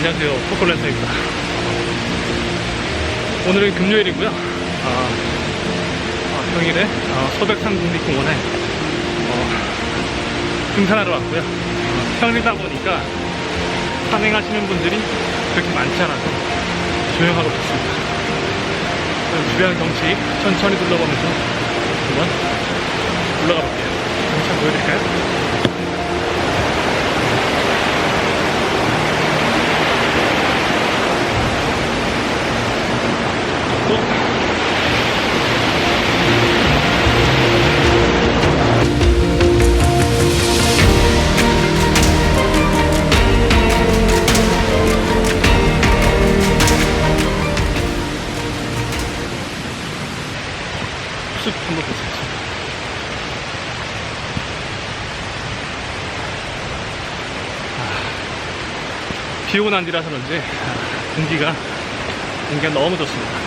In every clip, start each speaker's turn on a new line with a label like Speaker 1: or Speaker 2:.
Speaker 1: 안녕하세요, 포콜랜서입니다. 오늘은 금요일이고요. 평일에 소백산국립공원에 등산하러 왔고요. 평일이다 보니까 산행하시는 분들이 그렇게 많지 않아서 조용하고 좋습니다. 주변 경치 천천히 둘러보면서 한번 올라가 볼게요. 경치 한번 보여드릴까요? 숲 한번 보시죠. 비 오고 난 뒤라서 그런지 공기가 너무 좋습니다.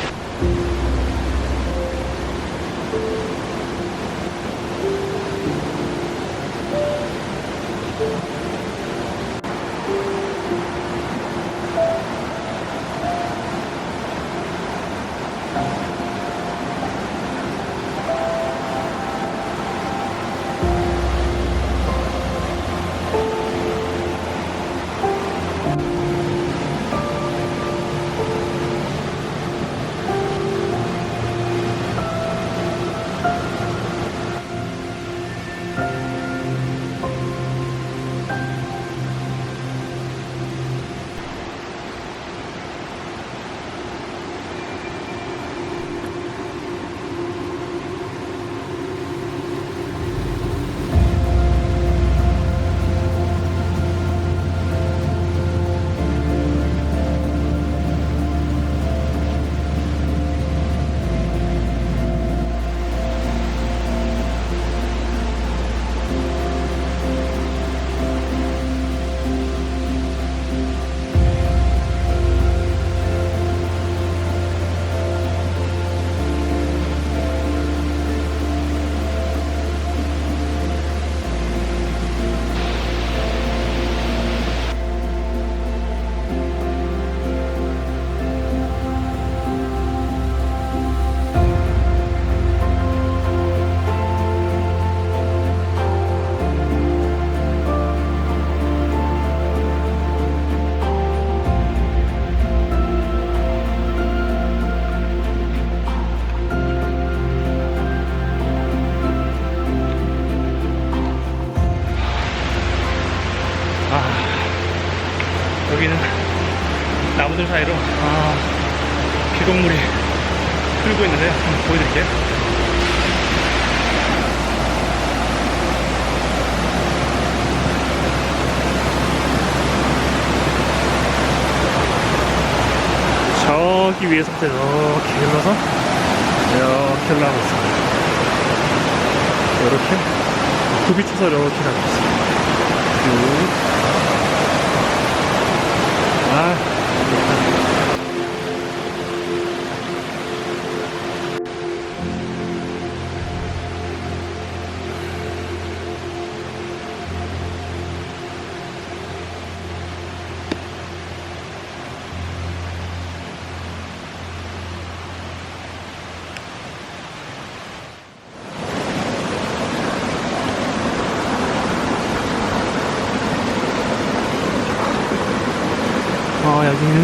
Speaker 1: 여기는 나무들 사이로 비동물이 흐르고 있는데요. 한번 보여드릴게요. 저기 위에서부터 이렇게 흘러서 이렇게 흘러가고 있습니다. 이렇게 굽이 쳐서 이렇게 가고 있습니다. 쭉. 여기는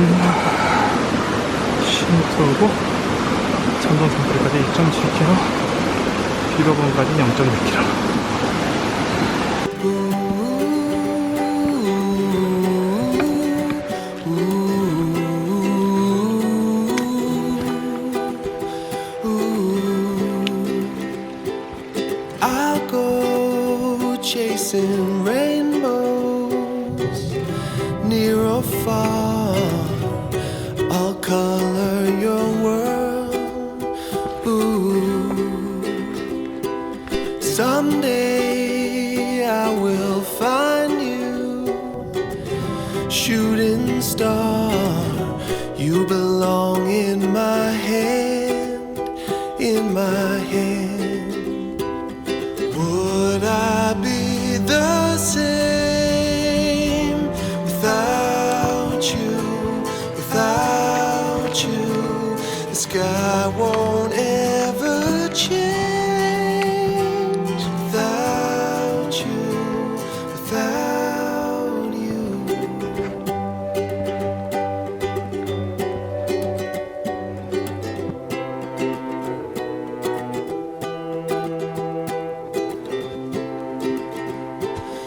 Speaker 1: 쉼터고 천동산거리까지 2.7km, 비거봉까지 0.6km.
Speaker 2: I'll go chasing rainbows near or far. I'll color your world. Ooh. Someday I will find you, shooting star. You belong in my hand, in my hand. Would I be the same without you? without you.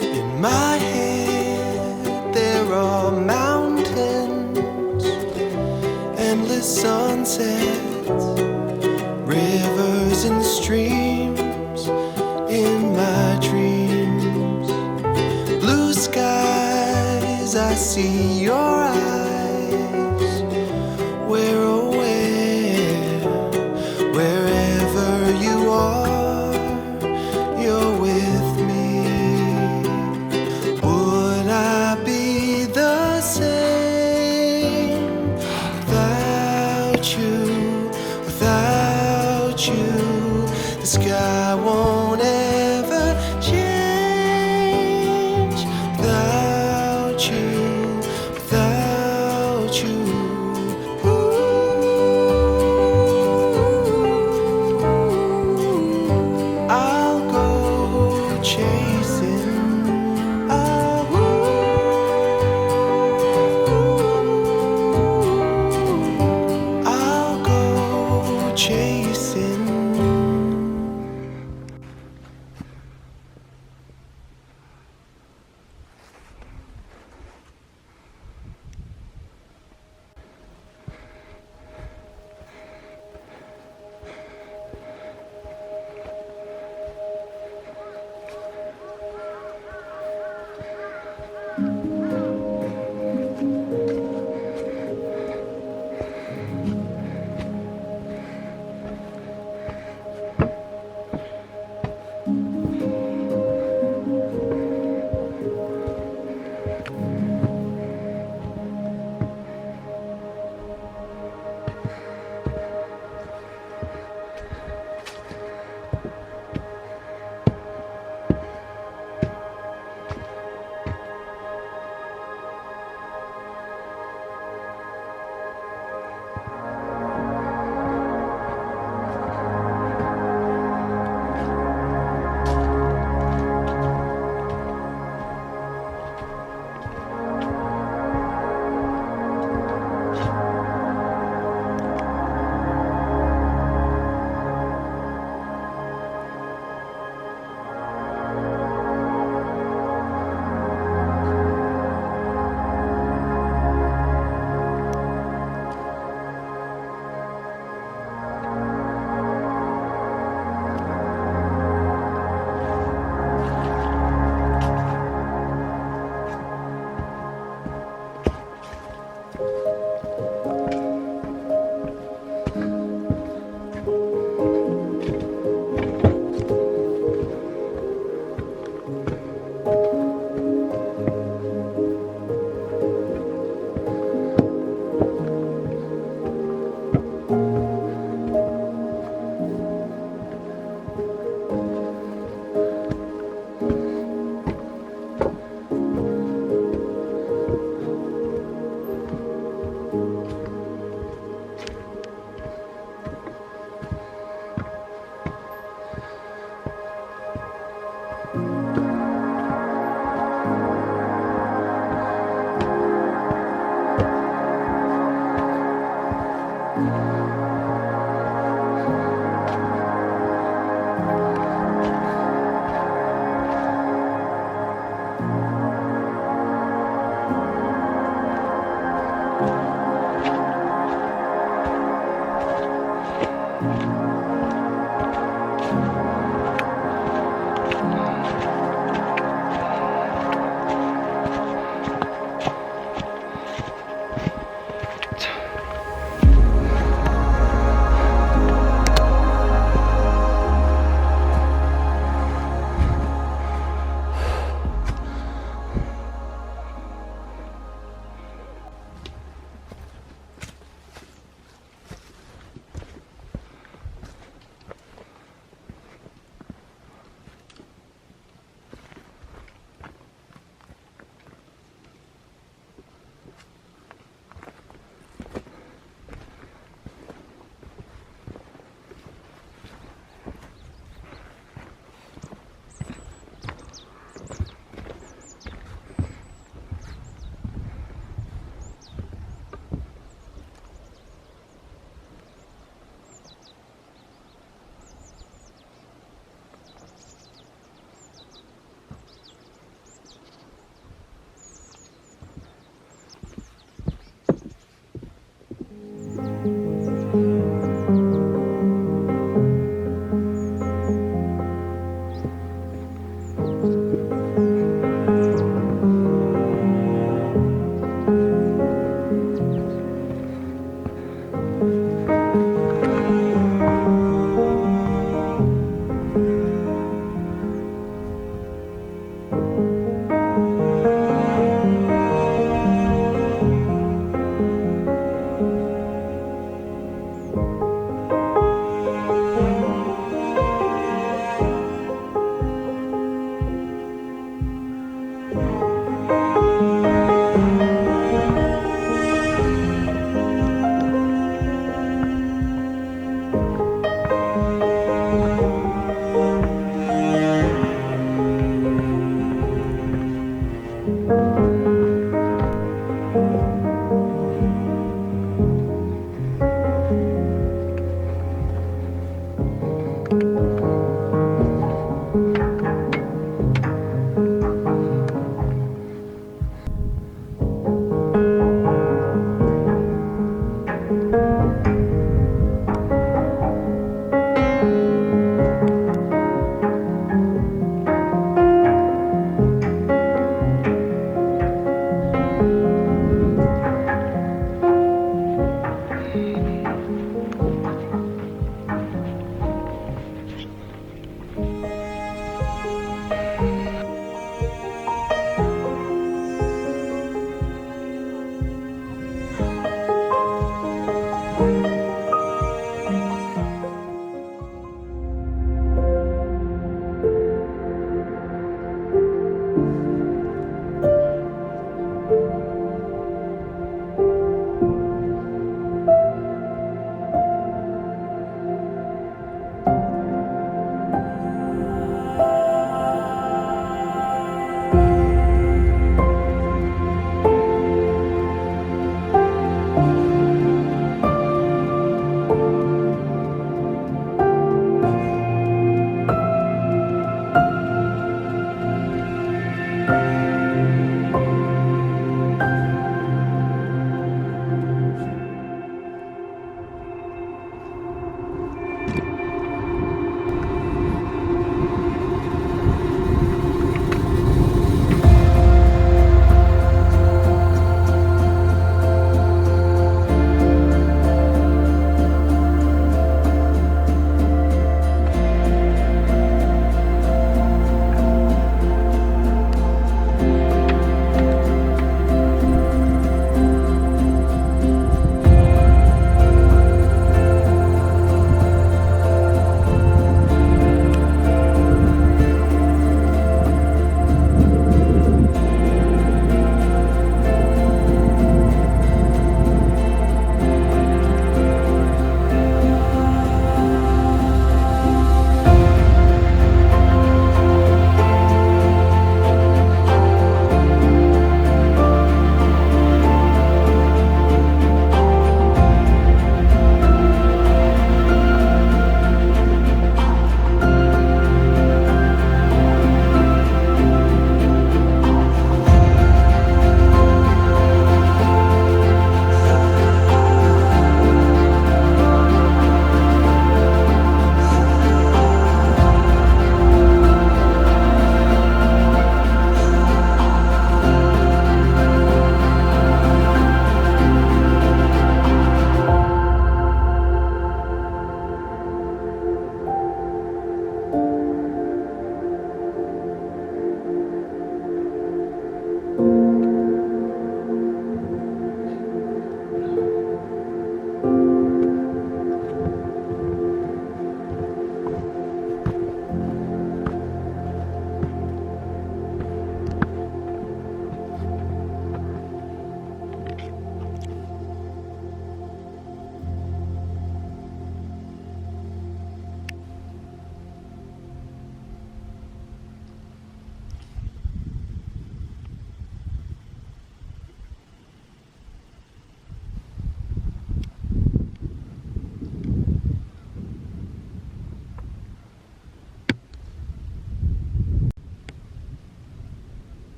Speaker 2: In my head there are mountains, endless sunsets, rivers and streams in my dreams. Blue skies, I see your eyes. Where, oh where, wherever you are, you're with me. Would I be the same without you? Without you, the sky won't ever change. Without you, without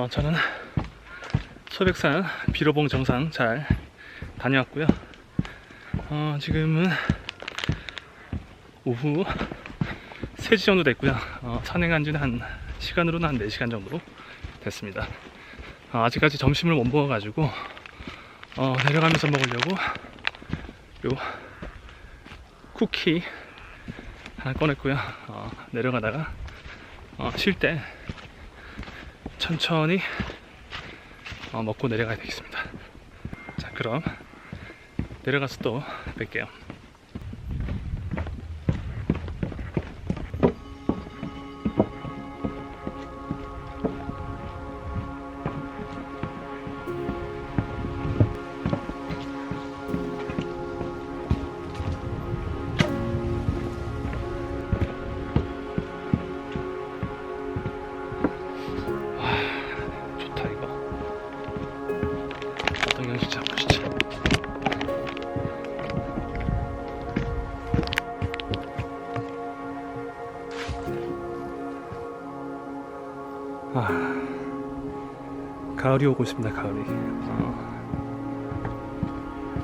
Speaker 1: 저는 소백산 비로봉 정상 잘 다녀왔고요. 지금은 오후 3시 정도 됐고요. 산행한 지는 한 시간으로는 한 4시간 정도 됐습니다. 아직까지 점심을 못 먹어가지고 내려가면서 먹으려고 요 쿠키 하나 꺼냈고요. 내려가다가 쉴 때 천천히 먹고 내려가야 되겠습니다. 자, 그럼 내려가서 또 뵐게요. 좋다 이거. 어떤 양식 잡으시죠. 가을이 오고 있습니다. 가을이.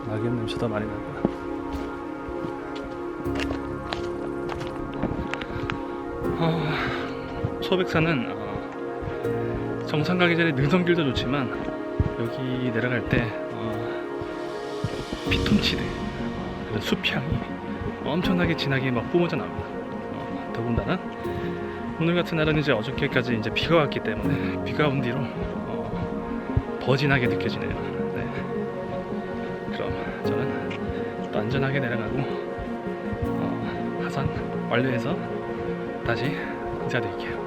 Speaker 1: 낙엽 냄새도 많이 나고. 소백산은 정상 가기 전에 능선길도 좋지만 여기 내려갈 때 피톤치드 그런 숲향이 엄청나게 진하게 막 뿜어져 나옵니다. 더군다나 오늘 같은 날은 이제 어저께까지 이제 비가 왔기 때문에 비가 온 뒤로 더 진하게 느껴지네요. 네. 그럼 저는 또 안전하게 내려가고 하산 완료해서 다시 인사드릴게요.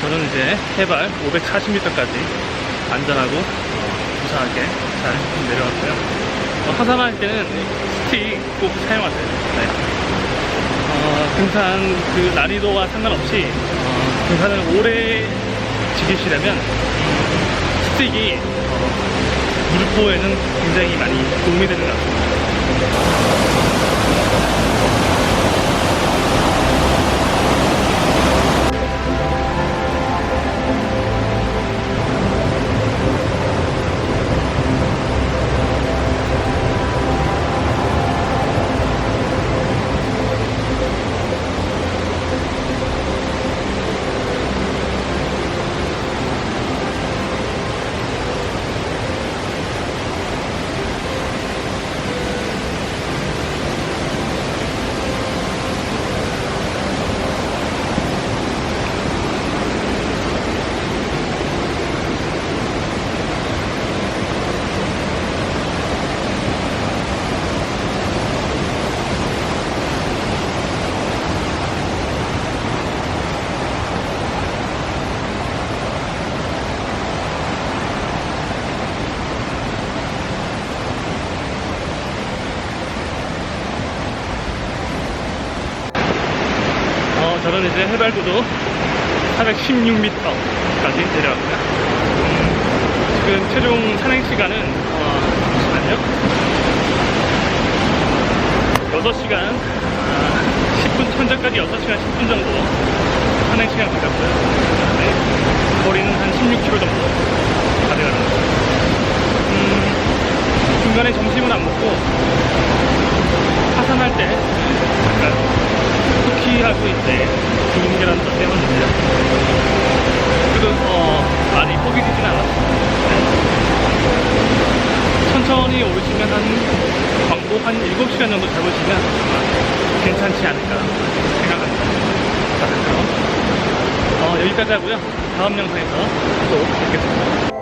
Speaker 1: 저는 이제 해발 540m까지 안전하고 무사하게 잘 내려왔고요. 하산할 때는 스틱 꼭 사용하세요. 네. 등산 그 난이도와 상관없이 등산을 오래 즐기시려면 스틱이 물보에는 굉장히 많이 도움이 되는 것 같습니다. 저는 이제 해발고도 416m까지 내려왔고요. 지금 최종 산행 시간은 잠시만요. 6시간 10분, 현재까지 6시간 10분 정도 산행 시간 가졌고요. 네, 거리는 한 16km 정도 가져가는 중간에 점심은 안 먹고 하산할 때 잠깐 쿠키하고 이제 구운 계란도 때웠는데요. 그래도 많이 포기되진 않았습니다. 네. 천천히 오르시면 광복 한 7시간 정도 잡으시면 괜찮지 않을까 생각합니다. 자, 그럼 여기까지 하고요. 다음 영상에서 또 뵙겠습니다.